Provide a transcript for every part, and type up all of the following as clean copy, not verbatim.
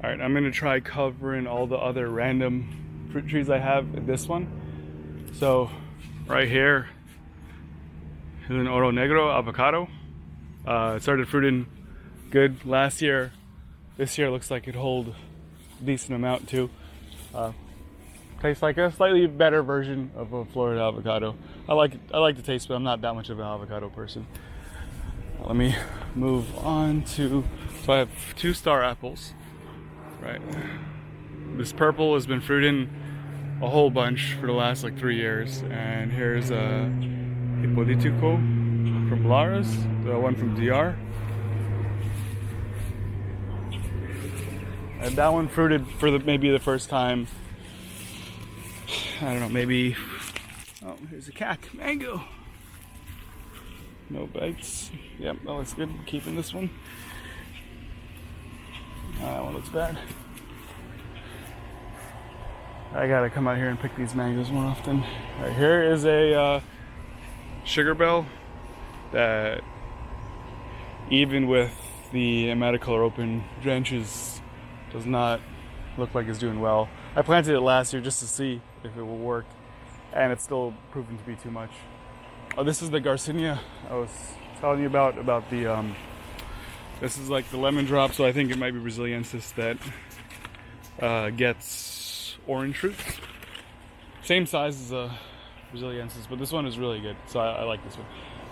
All right, I'm gonna try covering all the other random fruit trees I have in this one. So right here is an Oro Negro avocado. It started fruiting good last year. This year looks like it hold a decent amount too. Tastes like a slightly better version of a Florida avocado. I like the taste, but I'm not that much of an avocado person. Let me move on to, so I have two star apples, right? This purple has been fruiting a whole bunch for the last like 3 years. And here's a Hipolitico from Laras, the one from DR. And that one fruited for maybe the first time, I don't know, maybe, oh, here's a cac mango. No bites. Yep, that looks good. Keeping this one. That one looks bad. I gotta come out here and pick these mangoes more often. All right, here is a sugar bell that, even with the amount of color open drenches, does not look like it's doing well. I planted it last year just to see if it will work, and it's still proven to be too much. Oh, this is the Garcinia I was telling you about the, this is like the lemon drop, so I think it might be Braziliensis that gets orange fruit. Same size as a Braziliensis, but this one is really good, so I like this one.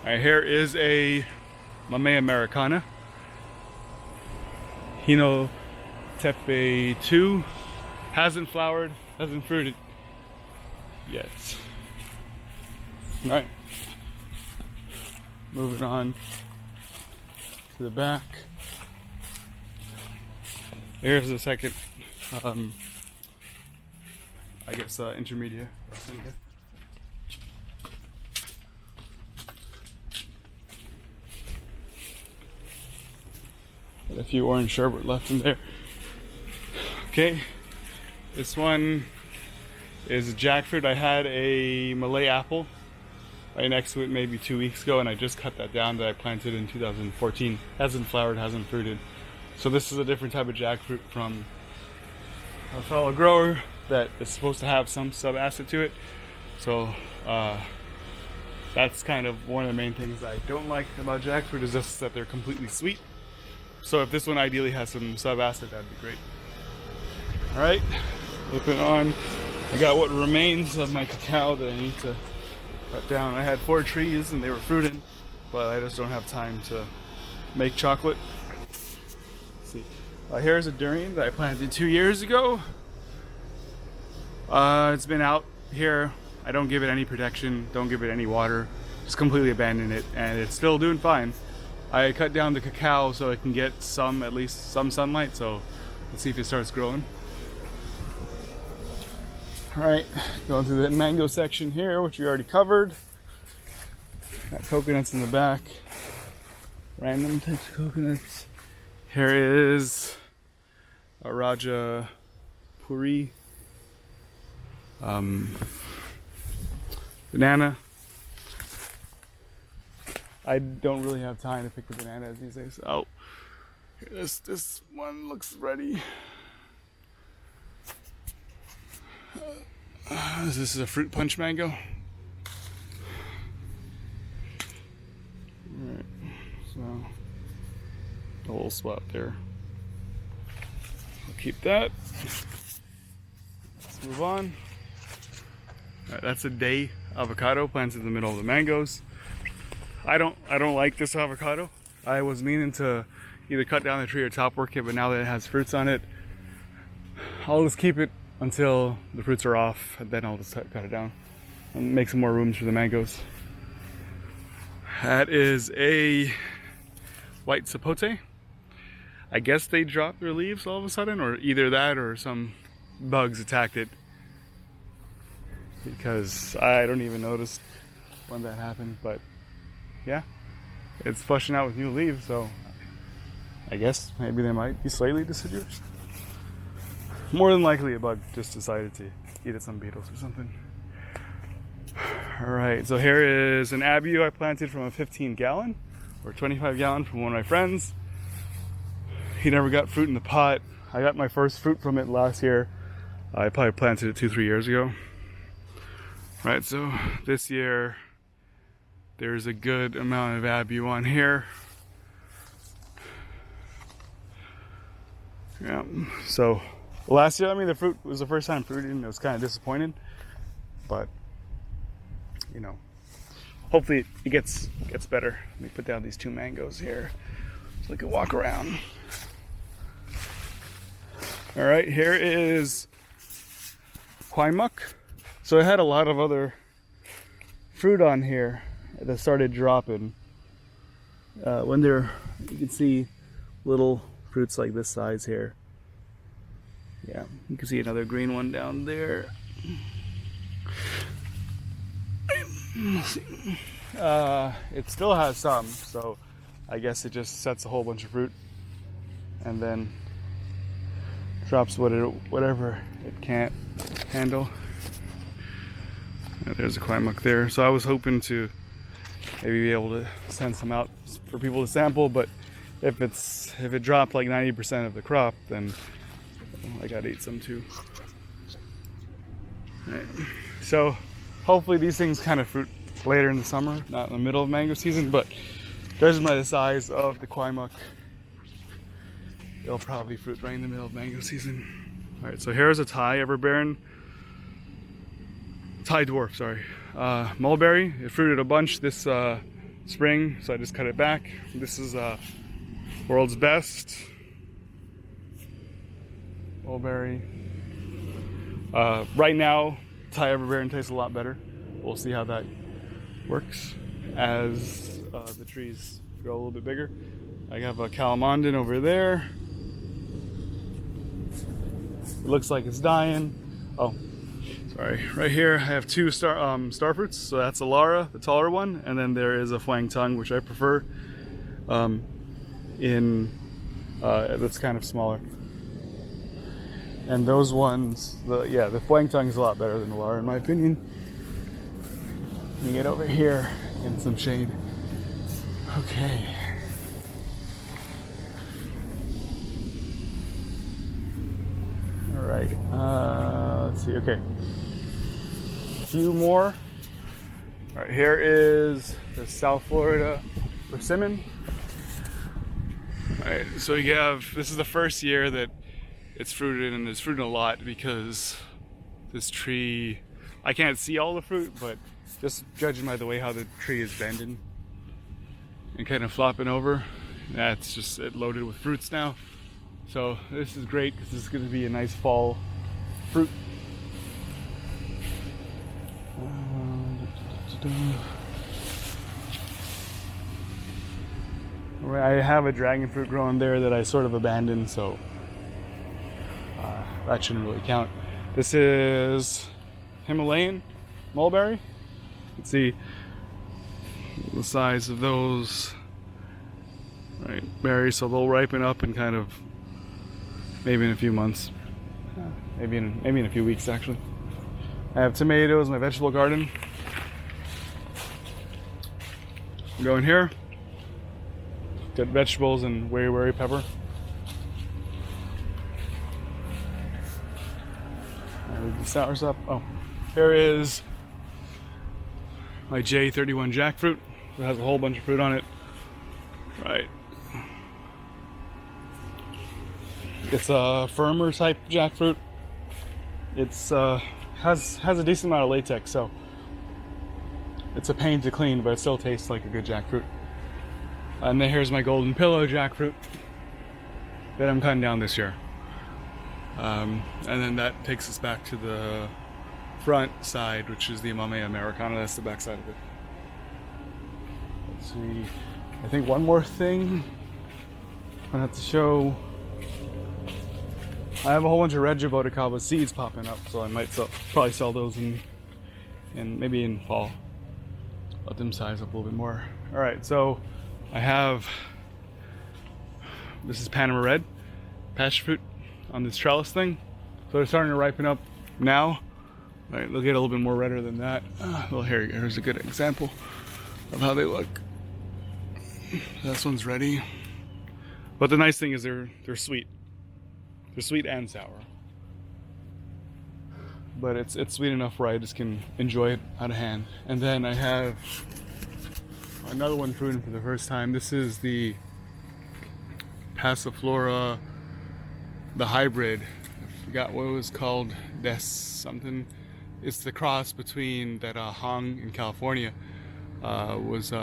All right, here is a Mamea Americana. Hino Tepe 2. Hasn't flowered, hasn't fruited yet. All right. Moving on to the back. Here's the second, I guess, intermediate. Got a few orange sherbet left in there. Okay, this one is jackfruit. I had a Malay apple right next to it maybe 2 weeks ago, and I just cut that down that I planted in 2014. Hasn't flowered, hasn't fruited. So this is a different type of jackfruit from a fellow grower that is supposed to have some sub-acid to it. So that's kind of one of the main things I don't like about jackfruit, is just that they're completely sweet. So if this one ideally has some sub-acid, that'd be great. All right, flipping on. I got what remains of my cacao that I need to cut down. I had 4 trees and they were fruiting, but I just don't have time to make chocolate. Let's see. Here's a durian that I planted 2 years ago. It's been out here. I don't give it any protection, don't give it any water, just completely abandon it, and it's still doing fine. I cut down the cacao so it can get at least some sunlight, so let's see if it starts growing. All right, going through the mango section here, which we already covered. Got coconuts in the back. Random types of coconuts. Here is a Raja Puri banana. I don't really have time to pick the bananas these days. Oh, this one looks ready. This is a fruit punch mango. Alright, so the whole spot there. I'll keep that. Let's move on. Alright, that's a day avocado planted in the middle of the mangoes. I don't like this avocado. I was meaning to either cut down the tree or top work it, but now that it has fruits on it, I'll just keep it until the fruits are off, and then I'll just cut it down and make some more rooms for the mangoes. That is a white sapote. I guess they dropped their leaves all of a sudden, or either that or some bugs attacked it, because I don't even notice when that happened. But yeah, it's flushing out with new leaves, so I guess maybe they might be slightly deciduous. More than likely a bug just decided to eat at some beetles or something. Alright, so here is an Abiu I planted from a 15 gallon or 25 gallon from one of my friends. He never got fruit in the pot. I got my first fruit from it last year. I probably planted it 2-3 years ago. Right, so this year there's a good amount of Abiu on here. Yeah, so last year, I mean, the fruit was the first time fruiting. It was kind of disappointing, but you know, hopefully it gets better. Let me put down these 2 mangoes here so we can walk around. All right, here is Kwai Muk. So I had a lot of other fruit on here that started dropping. When they're, you can see little fruits like this size here. Yeah, you can see another green one down there. It still has some, so I guess it just sets a whole bunch of fruit and then drops whatever it can't handle. There's a Kwai Muk there. So I was hoping to maybe be able to send some out for people to sample, but if it dropped like 90% of the crop, then I gotta eat some too. Right. So hopefully these things kind of fruit later in the summer, not in the middle of mango season, but judging by the size of the Kwai Muk, they'll probably fruit right in the middle of mango season. All right, so here's a Thai everbearing, Thai dwarf, sorry, mulberry. It fruited a bunch this spring, so I just cut it back. This is world's best mulberry. Right now, Thai everbearing tastes a lot better. We'll see how that works as the trees grow a little bit bigger. I have a calamondin over there. It looks like it's dying. Oh, sorry. Right here, I have 2 star fruits. So that's a Lara, the taller one, and then there is a Fwang Tung, which I prefer. That's kind of smaller. And those ones, the Fwang Tung is a lot better than the Lara in my opinion. Let me get over here in some shade. Okay. All right. Let's see. Okay. A few more. All right. Here is the South Florida persimmon. All right. So you have. This is the first year that it's fruited, and it's fruiting a lot because this tree. I can't see all the fruit, but just judging by the way how the tree is bending and kind of flopping over, that's just it loaded with fruits now. So this is great because this is going to be a nice fall fruit. I have a dragon fruit growing there that I sort of abandoned, so that shouldn't really count. This is Himalayan mulberry. You can see the size of those berries, so they'll ripen up in kind of maybe in a few months, maybe in a few weeks actually. I have tomatoes in my vegetable garden. Go in here, got vegetables and wari pepper. The sours up. Oh, here is my J31 jackfruit. It has a whole bunch of fruit on it. Right. It's a firmer type jackfruit. It's has a decent amount of latex, so it's a pain to clean, but it still tastes like a good jackfruit. And then here's my golden pillow jackfruit that I'm cutting down this year. And then that takes us back to the front side, which is the Amame Americana. That's the back side of it. Let's see. I think one more thing I have to show. I have a whole bunch of red Jabotacaba seeds popping up, so I might probably sell those in maybe in fall. Let them size up a little bit more. All right, so I have, this is Panama Red, passion fruit on this trellis thing. So they're starting to ripen up now. All right, they'll get a little bit more redder than that. Well, here's a good example of how they look. This one's ready. But the nice thing is they're sweet. They're sweet and sour. But it's sweet enough where I just can enjoy it out of hand. And then I have another one fruiting for the first time. This is the Passiflora, the hybrid. I forgot what it was called. Des something. It's the cross between that Hong in California was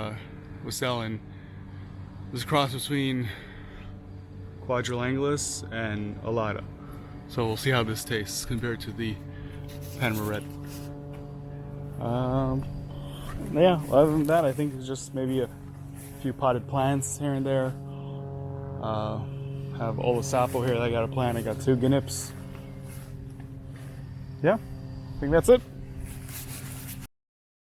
selling. It was a cross between Quadrilangulis and Alada. So we'll see how this tastes compared to the Panama Red. Yeah, other than that, I think it's just maybe a few potted plants here and there. Have Olasapo here that I got a plant. I got 2 Gnips. Yeah, I think that's it.